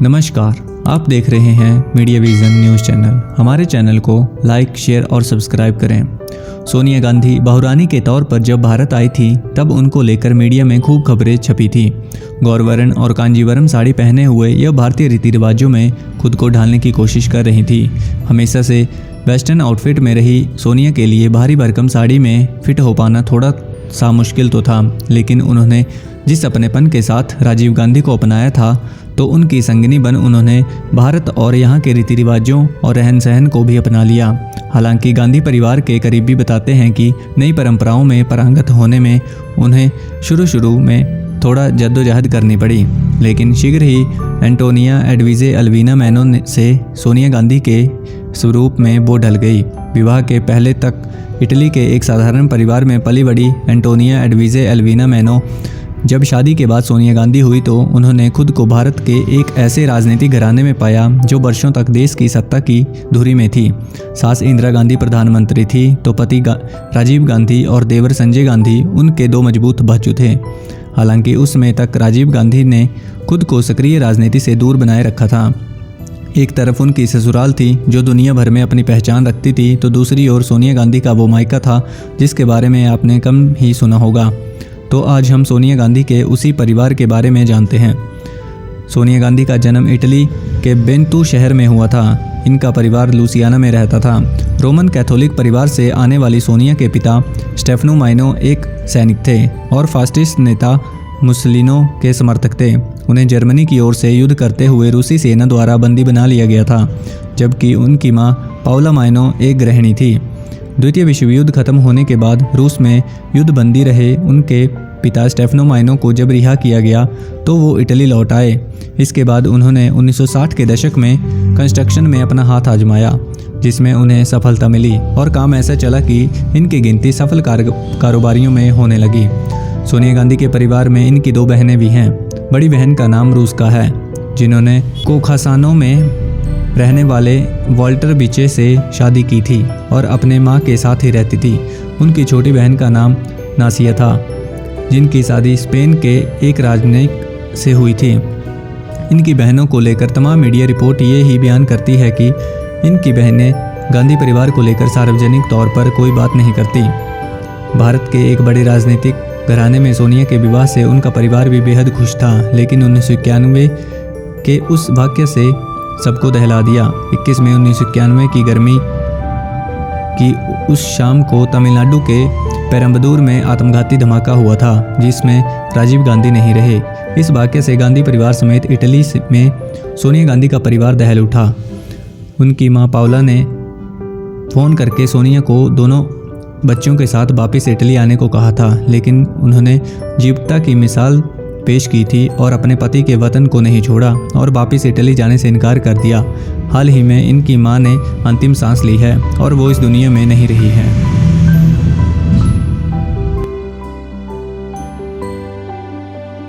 नमस्कार, आप देख रहे हैं मीडिया विजन न्यूज़ चैनल। हमारे चैनल को लाइक, शेयर और सब्सक्राइब करें। सोनिया गांधी बहुरानी के तौर पर जब भारत आई थी तब उनको लेकर मीडिया में खूब खबरें छपी थी। गौरवर्ण और कांजीवरम साड़ी पहने हुए यह भारतीय रीति रिवाजों में खुद को ढालने की कोशिश कर रही थी। हमेशा से वेस्टर्न आउटफिट में रही सोनिया के लिए भारी भरकम साड़ी में फिट हो पाना थोड़ा सा मुश्किल तो था, लेकिन उन्होंने जिस अपनेपन के साथ राजीव गांधी को अपनाया था तो उनकी संगिनी बन उन्होंने भारत और यहाँ के रीति रिवाजों और रहन सहन को भी अपना लिया। हालांकि गांधी परिवार के करीबी बताते हैं कि नई परंपराओं में पारंगत होने में उन्हें शुरू में थोड़ा जद्दोजहद करनी पड़ी, लेकिन शीघ्र ही एंटोनिया एडविजे अल्वीना मैनो से सोनिया गांधी के स्वरूप में वो ढल गई। विवाह के पहले तक इटली के एक साधारण परिवार में पली बड़ी एंटोनिया एडविजे अल्वीना मैनो जब शादी के बाद सोनिया गांधी हुई तो उन्होंने खुद को भारत के एक ऐसे राजनीतिक घराने में पाया जो वर्षों तक देश की सत्ता की धुरी में थी। सास इंदिरा गांधी प्रधानमंत्री थी तो पति राजीव गांधी और देवर संजय गांधी उनके दो मजबूत बाजू थे। हालांकि उस समय तक राजीव गांधी ने खुद को सक्रिय राजनीति से दूर बनाए रखा था। एक तरफ उनकी ससुराल थी जो दुनिया भर में अपनी पहचान रखती थी, तो दूसरी ओर सोनिया गांधी का वो मायका था जिसके बारे में आपने कम ही सुना होगा। तो आज हम सोनिया गांधी के उसी परिवार के बारे में जानते हैं। सोनिया गांधी का जन्म इटली के बेंतू शहर में हुआ था। इनका परिवार लुसियाना में रहता था। रोमन कैथोलिक परिवार से आने वाली सोनिया के पिता स्टेफनो माइनो एक सैनिक थे और फास्टिस्ट नेता मुसलिनो के समर्थक थे। उन्हें जर्मनी की ओर से युद्ध करते हुए रूसी सेना द्वारा बंदी बना लिया गया था, जबकि उनकी मां पाउला माइनो एक गृहिणी थी। द्वितीय विश्व युद्ध खत्म होने के बाद रूस में युद्धबंदी रहे उनके पिता स्टेफनो माइनो को जब रिहा किया गया तो वो इटली लौट आए। इसके बाद उन्होंने 1960 के दशक में कंस्ट्रक्शन में अपना हाथ आजमाया, जिसमें उन्हें सफलता मिली और काम ऐसा चला कि इनकी गिनती सफल कारोबारियों में होने लगी। सोनिया गांधी के परिवार में इनकी दो बहनें भी हैं। बड़ी बहन का नाम रूस का है, जिन्होंने कोखासानो में रहने वाले वॉल्टर बिचे से शादी की थी और अपने माँ के साथ ही रहती थी। उनकी छोटी बहन का नाम नासिया था, जिनकी शादी स्पेन के एक राजनयिक से हुई थी। इनकी बहनों को लेकर तमाम मीडिया रिपोर्ट ये ही बयान करती है कि इनकी बहनें गांधी परिवार को लेकर सार्वजनिक तौर पर कोई बात नहीं करती। भारत के एक बड़े राजनीतिक घराने में सोनिया के विवाह से उनका परिवार भी बेहद खुश था, लेकिन 1991 के उस वाक्य से सबको दहला दिया। 21 मई 1991 की गर्मी की उस शाम को तमिलनाडु के पेरम्बदूर में आत्मघाती धमाका हुआ था, जिसमें राजीव गांधी नहीं रहे। इस वाक्य से गांधी परिवार समेत इटली में सोनिया गांधी का परिवार दहल उठा। उनकी मां पाउला ने फ़ोन करके सोनिया को दोनों बच्चों के साथ वापस इटली आने को कहा था, लेकिन उन्होंने जीवटता की मिसाल पेश की थी और अपने पति के वतन को नहीं छोड़ा और वापस इटली जाने से इनकार कर दिया। हाल ही में इनकी मां ने अंतिम सांस ली है और वो इस दुनिया में नहीं रही है।